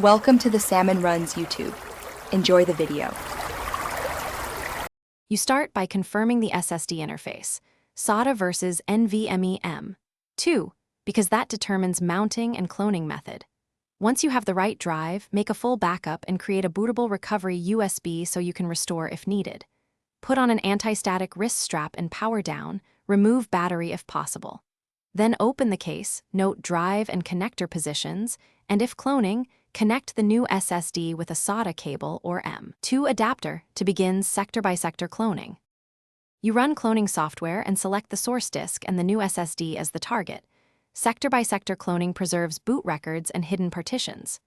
Welcome to the Salmon Runs YouTube. Enjoy the video. You start by confirming the SSD interface, SATA versus NVMe M2, because that determines mounting and cloning method. Once you have the right drive, make a full backup and create a bootable recovery USB so you can restore if needed. Put on an anti-static wrist strap and power down, remove battery if possible. Then open the case, note drive and connector positions, and if cloning, connect the new SSD with a SATA cable or M2 adapter to begin sector-by-sector cloning. You run cloning software and select the source disk and the new SSD as the target. Sector-by-sector cloning preserves boot records and hidden partitions.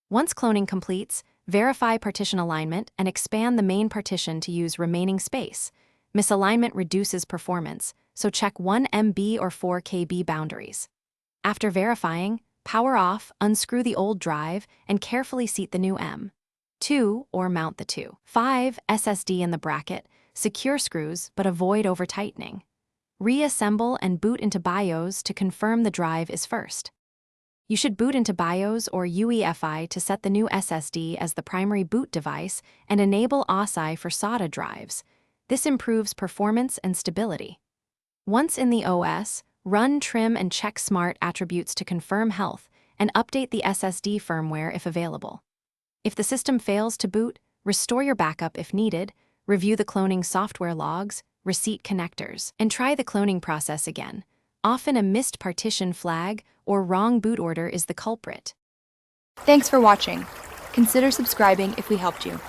Once cloning completes, verify partition alignment and expand the main partition to use remaining space. Misalignment reduces performance, so check 1 MB or 4 KB boundaries. After verifying, power off, unscrew the old drive, and carefully seat the new M2 or mount the 2.5 SSD in the bracket. Secure screws, but avoid over-tightening. Reassemble and boot into BIOS to confirm the drive is first. You should boot into BIOS or UEFI to set the new SSD as the primary boot device and enable OSI for SATA drives. This improves performance and stability. Once in the OS, run, trim, and check smart attributes to confirm health and update the SSD firmware if available. If the system fails to boot, restore your backup if needed, review the cloning software logs, reset connectors, and try the cloning process again. Often a missed partition flag or wrong boot order is the culprit. Thanks for watching. Consider subscribing if we helped you.